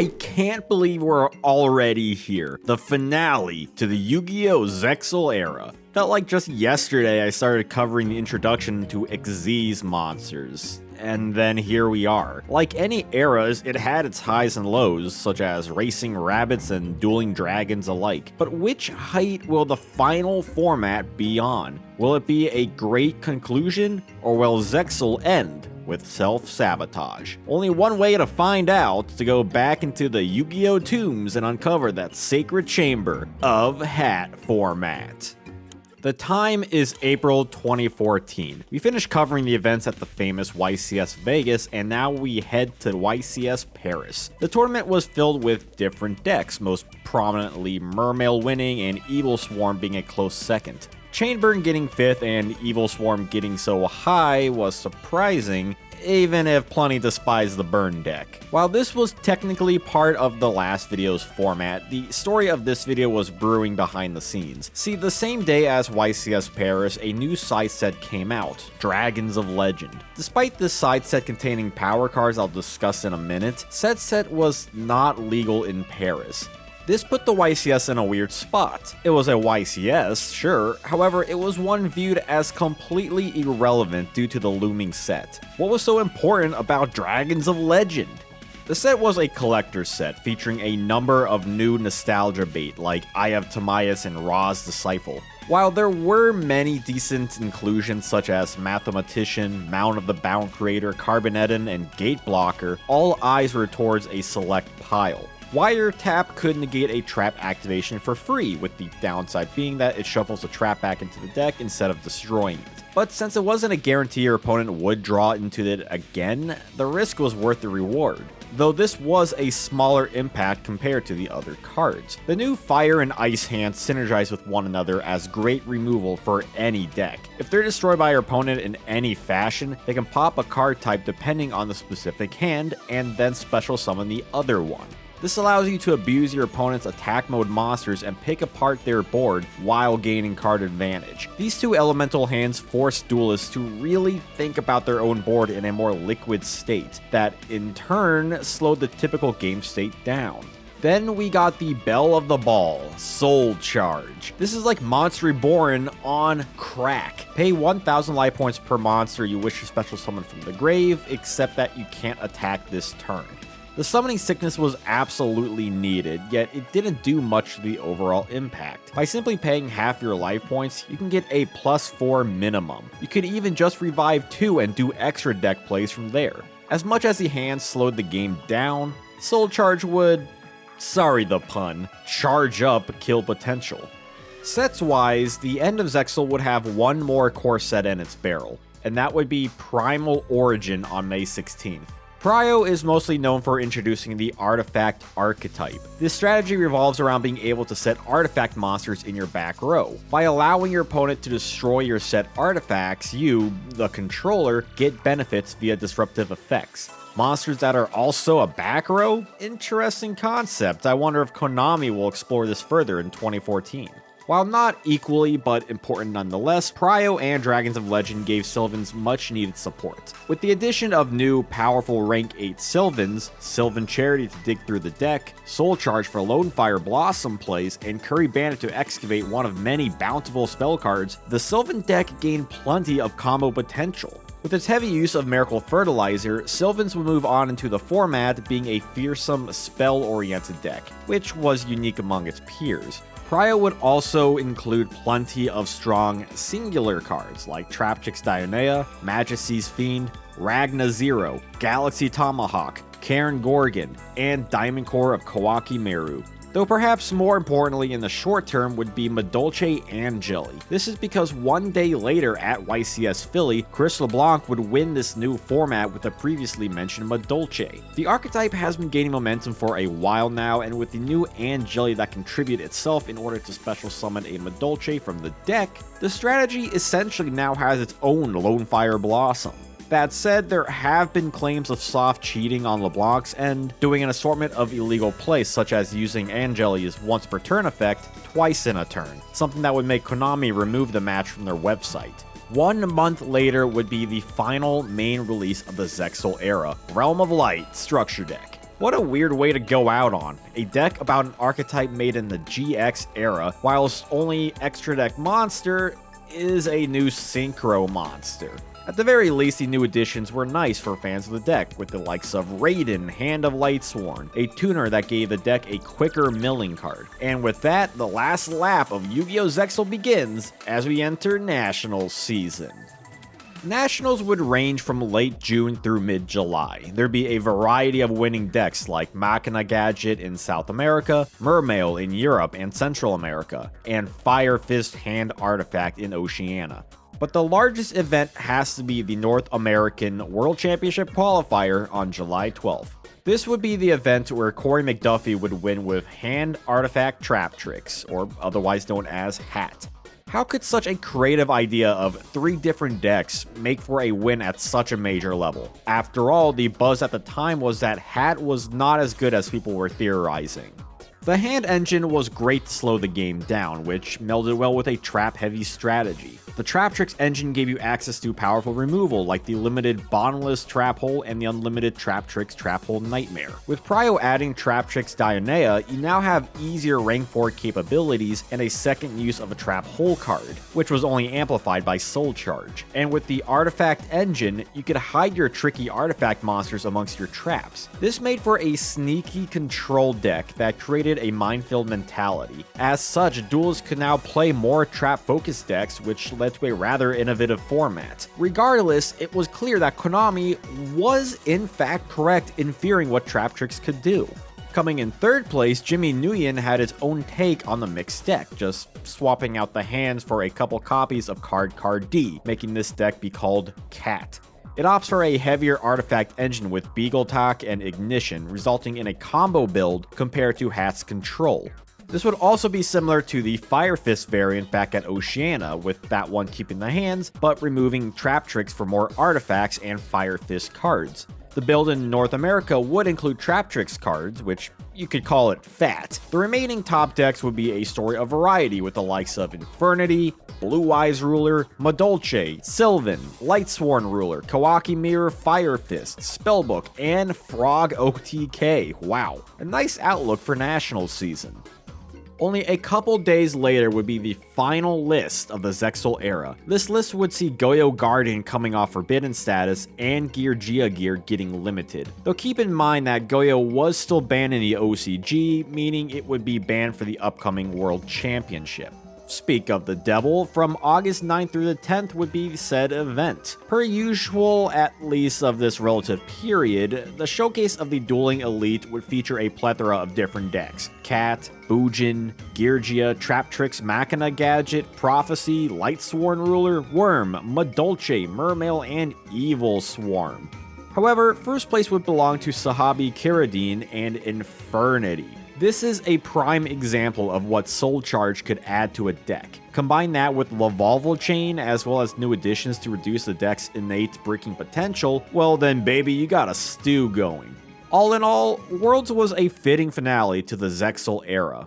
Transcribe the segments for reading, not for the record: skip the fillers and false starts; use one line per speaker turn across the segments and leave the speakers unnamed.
I can't believe we're already here. The finale to the Yu-Gi-Oh! Zexal era. Felt like just yesterday I started covering the introduction to Xyz monsters. And then here we are. Like any eras, it had its highs and lows, such as racing rabbits and dueling dragons alike. But which height will the final format be on? Will it be a great conclusion, or will Zexal end with self-sabotage? Only one way to find out, to go back into the Yu-Gi-Oh! Tombs and uncover that sacred chamber of hat format. The time is April 2014. We finished covering the events at the famous YCS Vegas, and now we head to YCS Paris. The tournament was filled with different decks, most prominently Mermail winning and Evil Swarm being a close second. Chainburn getting 5th and Evil Swarm getting so high was surprising, even if plenty despise the burn deck. While this was technically part of the last video's format, the story of this video was brewing behind the scenes. See, the same day as YCS Paris, a new side set came out, Dragons of Legend. Despite this side set containing power cards I'll discuss in a minute, said set was not legal in Paris. This put the YCS in a weird spot. It was a YCS, sure, however, it was one viewed as completely irrelevant due to the looming set. What was so important about Dragons of Legend? The set was a collector's set, featuring a number of new nostalgia bait like Eye of Timaeus and Ra's Disciple. While there were many decent inclusions such as Mathematician, Mount of the Bound Creator, Carboneddon, and Gate Blocker, all eyes were towards a select pile. Wiretap could negate a trap activation for free, with the downside being that it shuffles the trap back into the deck instead of destroying it. But since it wasn't a guarantee your opponent would draw into it again, the risk was worth the reward. Though this was a smaller impact compared to the other cards. The new Fire and Ice hands synergize with one another as great removal for any deck. If they're destroyed by your opponent in any fashion, they can pop a card type depending on the specific hand, and then special summon the other one. This allows you to abuse your opponent's attack mode monsters and pick apart their board while gaining card advantage. These two elemental hands force duelists to really think about their own board in a more liquid state, that in turn slowed the typical game state down. Then we got the Belle of the Ball, Soul Charge. This is like Monster Reborn on crack. Pay 1,000 life points per monster you wish to special summon from the grave, except that you can't attack this turn. The summoning sickness was absolutely needed, yet it didn't do much to the overall impact. By simply paying half your life points, you can get a +4 minimum. You could even just revive 2 and do extra deck plays from there. As much as the hand slowed the game down, Soul Charge would, sorry the pun, charge up kill potential. Sets-wise, the end of Zexal would have one more core set in its barrel, and that would be Primal Origin on May 16th. Prio is mostly known for introducing the artifact archetype. This strategy revolves around being able to set artifact monsters in your back row. By allowing your opponent to destroy your set artifacts, you, the controller, get benefits via disruptive effects. Monsters that are also a back row? Interesting concept. I wonder if Konami will explore this further in 2014. While not equally but important nonetheless, Prio and Dragons of Legend gave Sylvans much needed support. With the addition of new powerful rank 8 Sylvans, Sylvan Charity to dig through the deck, Soul Charge for Lonefire Blossom plays, and Curry Bandit to excavate one of many bountiful spell cards, the Sylvan deck gained plenty of combo potential. With its heavy use of Miracle Fertilizer, Sylvans would move on into the format being a fearsome spell-oriented deck, which was unique among its peers. Prio would also include plenty of strong singular cards like Traptrix Dionea, Majesty's Fiend, Ragna Zero, Galaxy Tomahawk, Karen Gorgon, and Diamond Core of Kawaki Meru. Though perhaps more importantly in the short term would be Madolche and Jelly. This is because one day later at YCS Philly, Chris LeBlanc would win this new format with the previously mentioned Madolche. The archetype has been gaining momentum for a while now, and with the new Jelly that contribute itself in order to special summon a Madolche from the deck, the strategy essentially now has its own Lonefire Blossom. That said, there have been claims of soft cheating on LeBlanc's end, doing an assortment of illegal plays such as using Angelia's once per turn effect twice in a turn, something that would make Konami remove the match from their website. 1 month later would be the final main release of the Zexal era, Realm of Light Structure Deck. What a weird way to go out on. A deck about an archetype made in the GX era, whilst only extra deck monster is a new synchro monster. At the very least, the new additions were nice for fans of the deck, with the likes of Raiden, Hand of Lightsworn, a tuner that gave the deck a quicker milling card. And with that, the last lap of Yu-Gi-Oh! Zexal begins as we enter Nationals season. Nationals would range from late June through mid-July. There'd be a variety of winning decks like Machina Gadget in South America, Mermail in Europe and Central America, and Fire Fist Hand Artifact in Oceania. But the largest event has to be the North American World Championship Qualifier on July 12th. This would be the event where Corey McDuffie would win with Hand Artifact Trap Tricks, or otherwise known as HAT. How could such a creative idea of 3 different decks make for a win at such a major level? After all, the buzz at the time was that HAT was not as good as people were theorizing. The hand engine was great to slow the game down, which melded well with a trap-heavy strategy. The Trap Tricks engine gave you access to powerful removal like the limited Banlist Trap Hole and the unlimited Trap Tricks Trap Hole Nightmare. With Prio adding Trap Tricks Dionea, you now have easier rank 4 capabilities and a second use of a Trap Hole card, which was only amplified by Soul Charge. And with the Artifact engine, you could hide your tricky artifact monsters amongst your traps. This made for a sneaky control deck that created a minefield mentality. As such, duelists could now play more trap-focused decks, which led to a rather innovative format. Regardless, it was clear that Konami was in fact correct in fearing what Trap Tricks could do. Coming in third place, Jimmy Nguyen had his own take on the mixed deck, just swapping out the hands for a couple copies of Card D, making this deck be called Cat. It opts for a heavier artifact engine with Beagle Talk and Ignition, resulting in a combo build compared to HAT's Control. This would also be similar to the Fire Fist variant back at Oceania, with that one keeping the hands, but removing Trap Tricks for more artifacts and Fire Fist cards. The build in North America would include Trap Tricks cards, which you could call it fat. The remaining top decks would be a story of variety with the likes of Infernity, Blue Eyes Ruler, Madolche, Sylvan, Lightsworn Ruler, Kawaki Mirror, Fire Fist, Spellbook, and Frog OTK. Wow, a nice outlook for Nationals season. Only a couple days later would be the final list of the Zexal era. This list would see Yugioh Guardian coming off Forbidden status and Yugioh gear getting limited. Though keep in mind that Yugioh was still banned in the OCG, meaning it would be banned for the upcoming World Championship. Speak of the devil, from August 9th through the 10th would be said event. Per usual, at least of this relative period, the showcase of the Dueling Elite would feature a plethora of different decks. Cat, Bujin, Yugioh, Trap Tricks, Machina Gadget, Prophecy, Lightsworn Ruler, Worm, Madolche, Mermail, and Evil Swarm. However, first place would belong to Sahabi Kiradine and Infernity. This is a prime example of what Soul Charge could add to a deck. Combine that with Lavolval Chain, as well as new additions to reduce the deck's innate breaking potential, well then baby, you got a stew going. All in all, Worlds was a fitting finale to the Zexal era.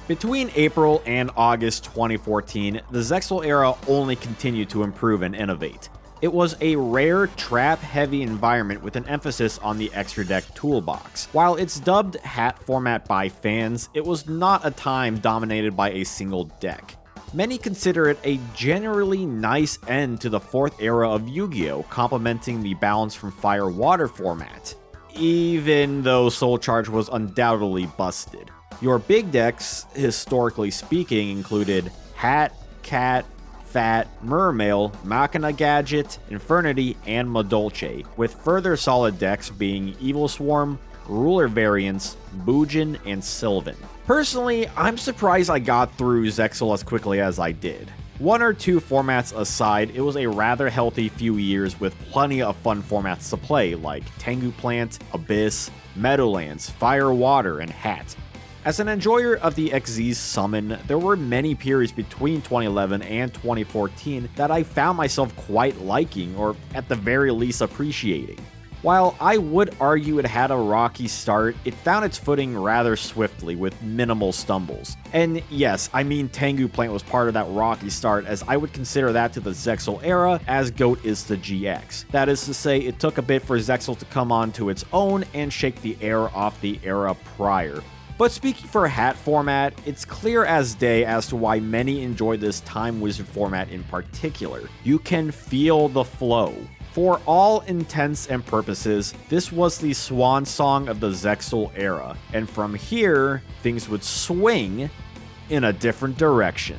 Between April and August 2014, the Zexal era only continued to improve and innovate. It was a rare trap-heavy environment with an emphasis on the extra deck toolbox. While it's dubbed HAT format by fans, it was not a time dominated by a single deck. Many consider it a generally nice end to the 4th era of Yu-Gi-Oh!, complementing the balance from Fire-Water format, even though Soul Charge was undoubtedly busted. Your big decks, historically speaking, included HAT, Cat, Fat, Mermail, Machina Gadget, Infernity, and Madolche, with further solid decks being Evil Swarm, Ruler variants, Bujin, and Sylvan. Personally, I'm surprised I got through Zexal as quickly as I did. One or two formats aside, it was a rather healthy few years with plenty of fun formats to play like Tengu Plant, Abyss, Meadowlands, Fire Water, and HAT. As an enjoyer of the XZ's summon, there were many periods between 2011 and 2014 that I found myself quite liking, or at the very least appreciating. While I would argue it had a rocky start, it found its footing rather swiftly with minimal stumbles. And yes, I mean Tengu Plant was part of that rocky start, as I would consider that to the Zexal era as GOAT is to GX. That is to say, it took a bit for Zexal to come onto its own and shake the air off the era prior. But speaking for hat format, it's clear as day as to why many enjoy this Time Wizard format in particular. You can feel the flow. For all intents and purposes, this was the swan song of the Zexal era, and from here, things would swing in a different direction.